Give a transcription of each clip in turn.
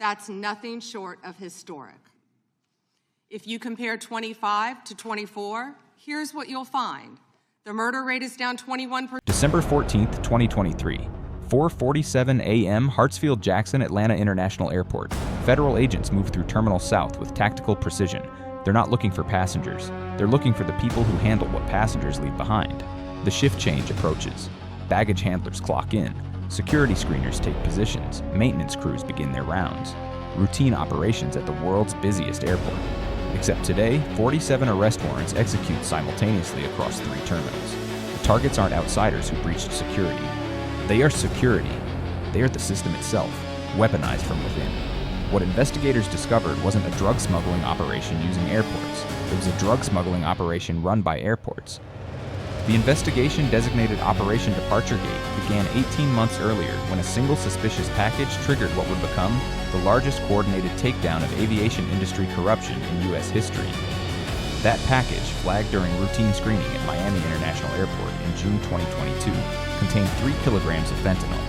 That's nothing short of historic. If you compare 25 to 24, here's what you'll find. The murder rate is down 21%. December 14th, 2023. 4:47 a.m. Hartsfield-Jackson, Atlanta International Airport. Federal agents move through Terminal South with tactical precision. They're not looking for passengers. They're looking for the people who handle what passengers leave behind. The shift change approaches. Baggage handlers clock in. Security screeners take positions. Maintenance crews begin their rounds. Routine operations at the world's busiest airport. Except today, 47 arrest warrants execute simultaneously across 3 terminals. The targets aren't outsiders who breached security. They are security. They are the system itself, weaponized from within. What investigators discovered wasn't a drug smuggling operation using airports. It was a drug smuggling operation run by airports. The investigation, designated Operation Departure Gate, began 18 months earlier when a single suspicious package triggered what would become the largest coordinated takedown of aviation industry corruption in U.S. history. That package, flagged during routine screening at Miami International Airport in June 2022, contained 3 kilograms of fentanyl.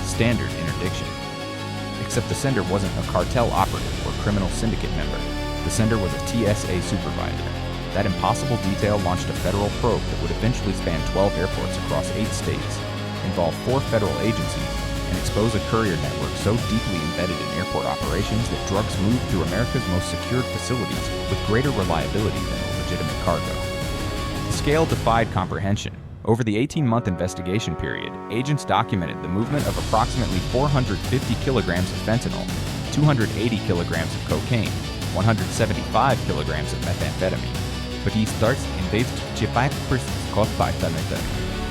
Standard interdiction. Except the sender wasn't a cartel operative or criminal syndicate member. The sender was a TSA supervisor. That impossible detail launched a federal probe that would eventually span 12 airports across 8 states, involve 4 federal agencies, and expose a courier network so deeply embedded in airport operations that drugs moved through America's most secured facilities with greater reliability than a legitimate cargo. The scale defied comprehension. Over the 18-month investigation period, agents documented the movement of approximately 450 kilograms of fentanyl, 280 kilograms of cocaine, 175 kilograms of methamphetamine, but he starts in based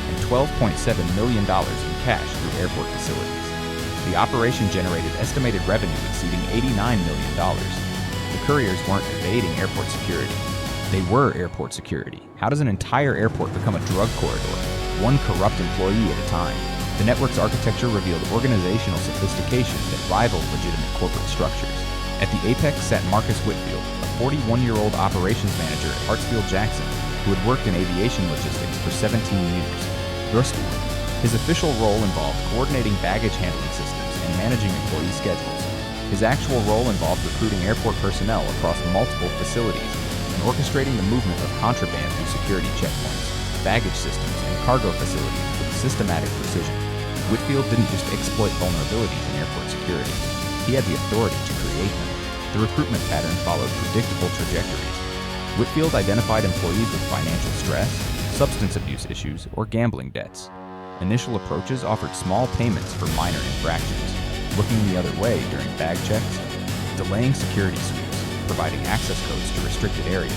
and $12.7 million in cash through airport facilities. The operation generated estimated revenue exceeding $89 million. The couriers weren't evading airport security. They were airport security. How does an entire airport become a drug corridor? One corrupt employee at a time. The network's architecture revealed organizational sophistication that rivaled legitimate corporate structures. At the apex sat Marcus Whitfield, a 41-year-old operations manager at Hartsfield-Jackson who had worked in aviation logistics for 17 years. His official role involved coordinating baggage handling systems and managing employee schedules. His actual role involved recruiting airport personnel across multiple facilities and orchestrating the movement of contraband through security checkpoints, baggage systems, and cargo facilities with systematic precision. Whitfield didn't just exploit vulnerabilities in airport security. He had the authority to create them. The recruitment pattern followed predictable trajectories. Whitfield identified employees with financial stress, substance abuse issues, or gambling debts. Initial approaches offered small payments for minor infractions, looking the other way during bag checks, delaying security sweeps, providing access codes to restricted areas.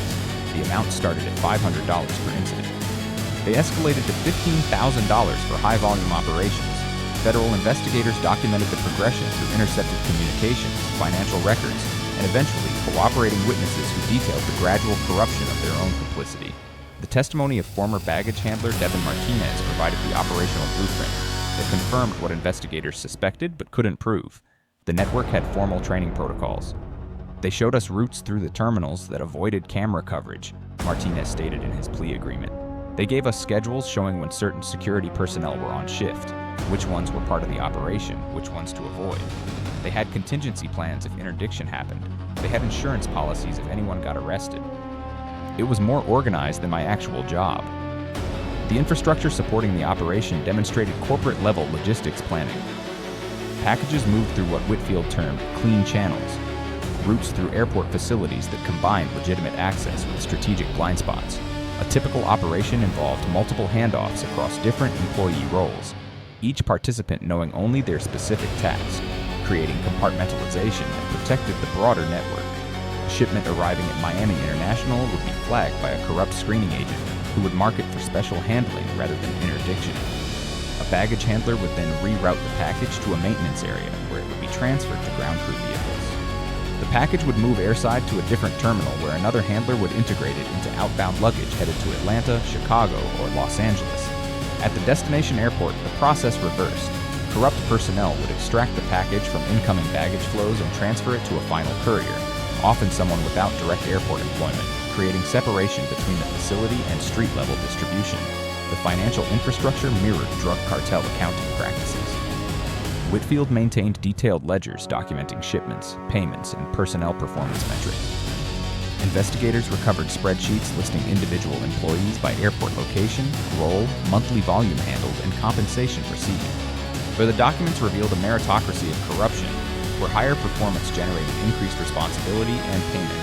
The amount started at $500 per incident. They escalated to $15,000 for high-volume operations. Federal investigators documented the progression through intercepted communications, financial records, and eventually cooperating witnesses who detailed the gradual corruption of their own complicity. The testimony of former baggage handler Devin Martinez provided the operational blueprint that confirmed what investigators suspected but couldn't prove. The network had formal training protocols. They showed us routes through the terminals that avoided camera coverage, Martinez stated in his plea agreement. They gave us schedules showing when certain security personnel were on shift, which ones were part of the operation, which ones to avoid. They had contingency plans if interdiction happened. They had insurance policies if anyone got arrested. It was more organized than my actual job. The infrastructure supporting the operation demonstrated corporate-level logistics planning. Packages moved through what Whitfield termed clean channels, routes through airport facilities that combined legitimate access with strategic blind spots. A typical operation involved multiple handoffs across different employee roles, each participant knowing only their specific task, creating compartmentalization that protected the broader network. A shipment arriving at Miami International would be flagged by a corrupt screening agent who would mark it for special handling rather than interdiction. A baggage handler would then reroute the package to a maintenance area where it would be transferred to ground crew vehicles. The package would move airside to a different terminal where another handler would integrate it into outbound luggage headed to Atlanta, Chicago, or Los Angeles. At the destination airport, the process reversed. Corrupt personnel would extract the package from incoming baggage flows and transfer it to a final courier, often someone without direct airport employment, creating separation between the facility and street-level distribution. The financial infrastructure mirrored drug cartel accounting practices. Whitfield maintained detailed ledgers documenting shipments, payments, and personnel performance metrics. Investigators recovered spreadsheets listing individual employees by airport location, role, monthly volume handled, and compensation received. But the documents revealed a meritocracy of corruption, where higher performance generated increased responsibility and payment.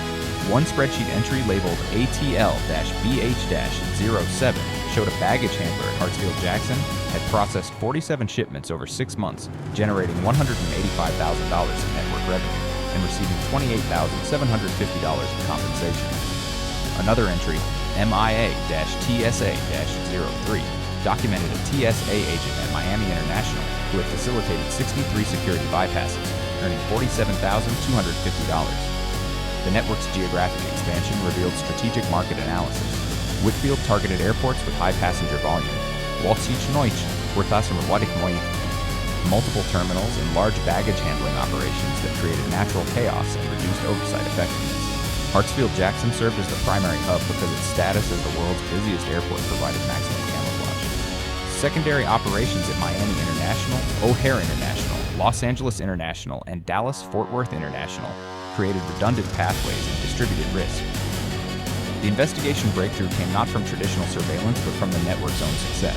One spreadsheet entry labeled ATL-BH-07 showed a baggage handler at Hartsfield-Jackson had processed 47 shipments over 6 months, generating $185,000 in network revenue and receiving $28,750 in compensation. Another entry, MIA-TSA-03, documented a TSA agent at Miami International who had facilitated 63 security bypasses, earning $47,250. The network's geographic expansion revealed strategic market analysis. Whitfield targeted airports with high passenger volume. Multiple terminals and large baggage handling operations that created natural chaos and reduced oversight effectiveness. Hartsfield-Jackson served as the primary hub because its status as the world's busiest airport provided maximum camouflage. Secondary operations at Miami International, O'Hare International, Los Angeles International, and Dallas-Fort Worth International created redundant pathways and distributed risk. The investigation breakthrough came not from traditional surveillance, but from the network's own success.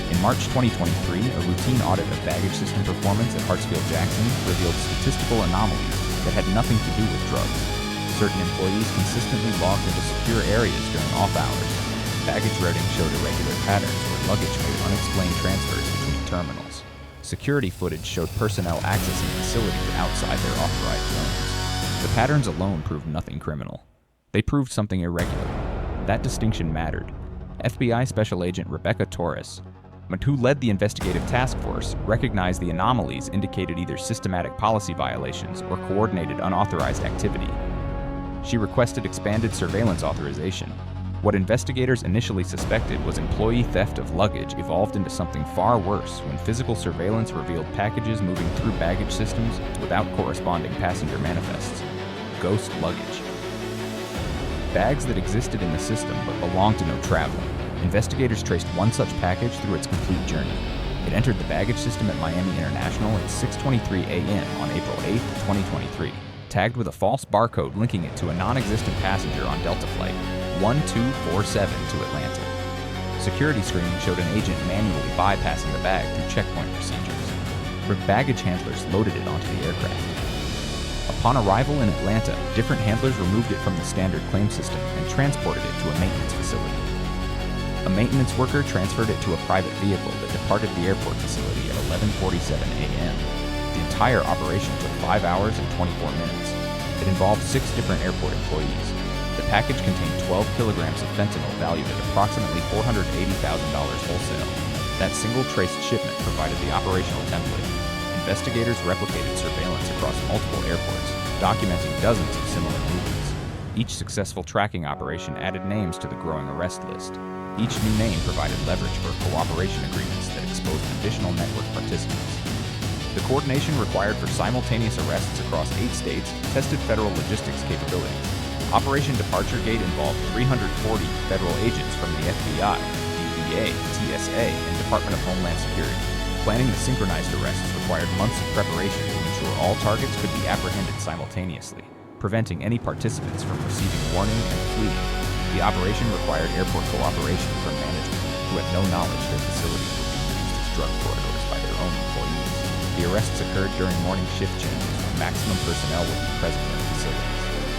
In March 2023, a routine audit of baggage system performance at Hartsfield-Jackson revealed statistical anomalies that had nothing to do with drugs. Certain employees consistently logged into secure areas during off hours. Baggage routing showed irregular patterns where luggage made unexplained transfers between terminals. Security footage showed personnel accessing facilities outside their authorized zones. The patterns alone proved nothing criminal. They proved something irregular. That distinction mattered. FBI Special Agent Rebecca Torres, who led the investigative task force, recognized the anomalies indicated either systematic policy violations or coordinated unauthorized activity. She requested expanded surveillance authorization. What investigators initially suspected was employee theft of luggage evolved into something far worse when physical surveillance revealed packages moving through baggage systems without corresponding passenger manifests. Ghost luggage. Bags that existed in the system but belonged to no traveler. Investigators traced one such package through its complete journey. It entered the baggage system at Miami International at 6:23 a.m. on April 8, 2023, tagged with a false barcode linking it to a non-existent passenger on Delta Flight 1247 to Atlanta. Security screening showed an agent manually bypassing the bag through checkpoint procedures, where baggage handlers loaded it onto the aircraft. Upon arrival in Atlanta, different handlers removed it from the standard claim system and transported it to a maintenance facility. A maintenance worker transferred it to a private vehicle that departed the airport facility at 11:47 a.m. The entire operation took 5 hours and 24 minutes. It involved 6 different airport employees. The package contained 12 kilograms of fentanyl valued at approximately $480,000 wholesale. That single traced shipment provided the operational template. Investigators replicated surveillance across multiple airports, documenting dozens of similar movements. Each successful tracking operation added names to the growing arrest list. Each new name provided leverage for cooperation agreements that exposed additional network participants. The coordination required for simultaneous arrests across 8 states tested federal logistics capabilities. Operation Departure Gate involved 340 federal agents from the FBI, DEA, TSA, and Department of Homeland Security. Planning the synchronized arrests required months of preparation to ensure all targets could be apprehended simultaneously, preventing any participants from receiving warning and fleeing. The operation required airport cooperation from management, who had no knowledge their facilities were being used as drug corridors by their own employees. The arrests occurred during morning shift changes when maximum personnel would be present in the facilities.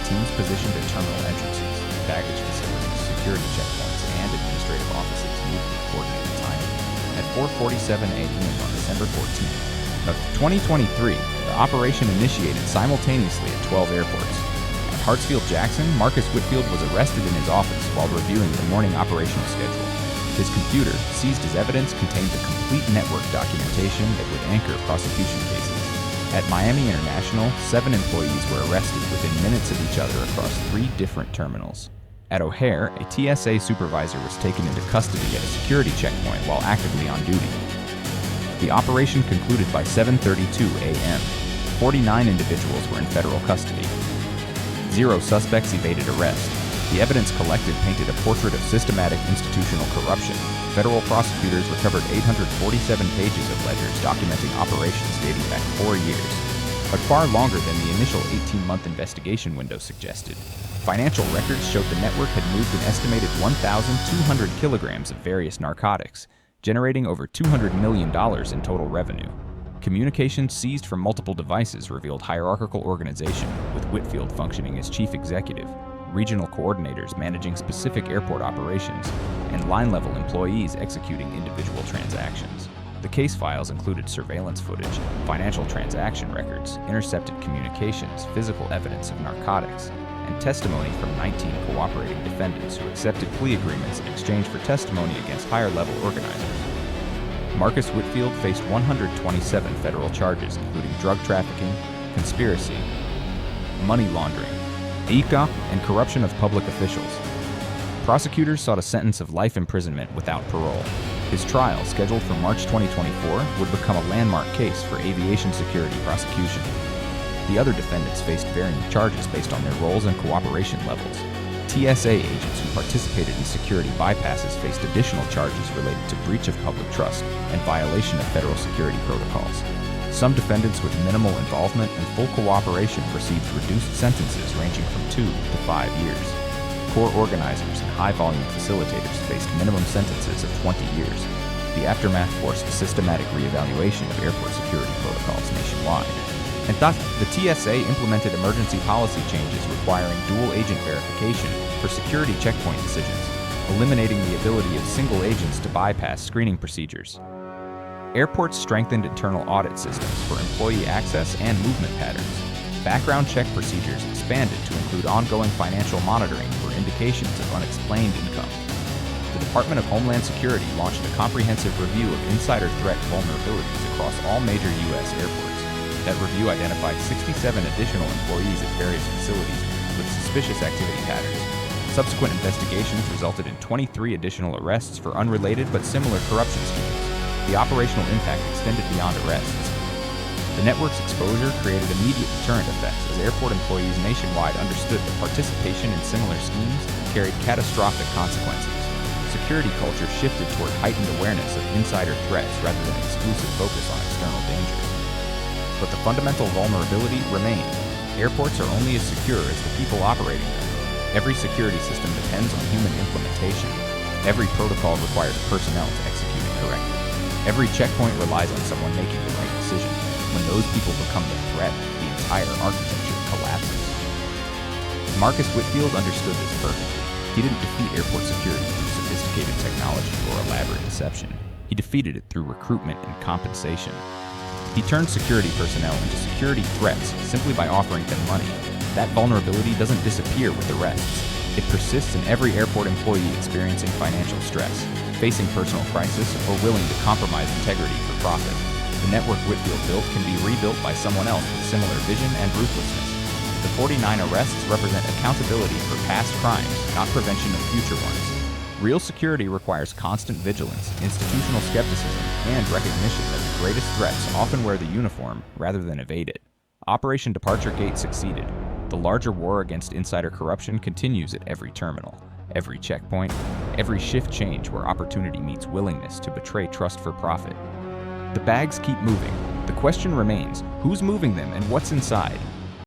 Teams positioned at terminal entrances, baggage facilities, security checkpoints, and administrative offices moved with coordinated timing. At 4:47 a.m. on December 14th of 2023, the operation initiated simultaneously at 12 airports. At Hartsfield-Jackson, Marcus Whitfield was arrested in his office while reviewing the morning operational schedule. His computer, seized as evidence, contained the complete network documentation that would anchor prosecution cases. At Miami International, 7 employees were arrested within minutes of each other across 3 different terminals. At O'Hare, a TSA supervisor was taken into custody at a security checkpoint while actively on duty. The operation concluded by 7:32 a.m. 49 individuals were in federal custody. 0 suspects evaded arrest. The evidence collected painted a portrait of systematic institutional corruption. Federal prosecutors recovered 847 pages of ledgers documenting operations dating back 4 years, but far longer than the initial 18-month investigation window suggested. Financial records showed the network had moved an estimated 1,200 kilograms of various narcotics, generating over $200 million in total revenue. Communications seized from multiple devices revealed hierarchical organization, with Whitfield functioning as chief executive, regional coordinators managing specific airport operations, and line-level employees executing individual transactions. The case files included surveillance footage, financial transaction records, intercepted communications, physical evidence of narcotics, and testimony from 19 cooperating defendants who accepted plea agreements in exchange for testimony against higher-level organizers. Marcus Whitfield faced 127 federal charges, including drug trafficking, conspiracy, money laundering, ECOP, and corruption of public officials. Prosecutors sought a sentence of life imprisonment without parole. His trial, scheduled for March 2024, would become a landmark case for aviation security prosecution. The other defendants faced varying charges based on their roles and cooperation levels. TSA agents who participated in security bypasses faced additional charges related to breach of public trust and violation of federal security protocols. Some defendants with minimal involvement and full cooperation received reduced sentences ranging from 2 to 5 years. Core organizers and high-volume facilitators faced minimum sentences of 20 years. The aftermath forced a systematic reevaluation of airport security protocols nationwide. And thus, the TSA implemented emergency policy changes requiring dual agent verification for security checkpoint decisions, eliminating the ability of single agents to bypass screening procedures. Airports strengthened internal audit systems for employee access and movement patterns. Background check procedures expanded to include ongoing financial monitoring for indications of unexplained income. The Department of Homeland Security launched a comprehensive review of insider threat vulnerabilities across all major U.S. airports. That review identified 67 additional employees at various facilities with suspicious activity patterns. Subsequent investigations resulted in 23 additional arrests for unrelated but similar corruption schemes. The operational impact extended beyond arrests. The network's exposure created immediate deterrent effects as airport employees nationwide understood that participation in similar schemes carried catastrophic consequences. Security culture shifted toward heightened awareness of insider threats rather than exclusive focus on external dangers. But the fundamental vulnerability remained. Airports are only as secure as the people operating them. Every security system depends on human implementation. Every protocol requires personnel to execute it correctly. Every checkpoint relies on someone making the right decision. When those people become the threat, the entire architecture collapses. Marcus Whitfield understood this perfectly. He didn't defeat airport security through sophisticated technology or elaborate deception. He defeated it through recruitment and compensation. He turned security personnel into security threats simply by offering them money. That vulnerability doesn't disappear with arrests. It persists in every airport employee experiencing financial stress, facing personal crisis, or willing to compromise integrity for profit. The network Whitfield built can be rebuilt by someone else with similar vision and ruthlessness. The 49 arrests represent accountability for past crimes, not prevention of future ones. Real security requires constant vigilance, institutional skepticism, and recognition that the greatest threats often wear the uniform rather than evade it. Operation Departure Gate succeeded. The larger war against insider corruption continues at every terminal, every checkpoint, every shift change where opportunity meets willingness to betray trust for profit. The bags keep moving. The question remains, who's moving them and what's inside?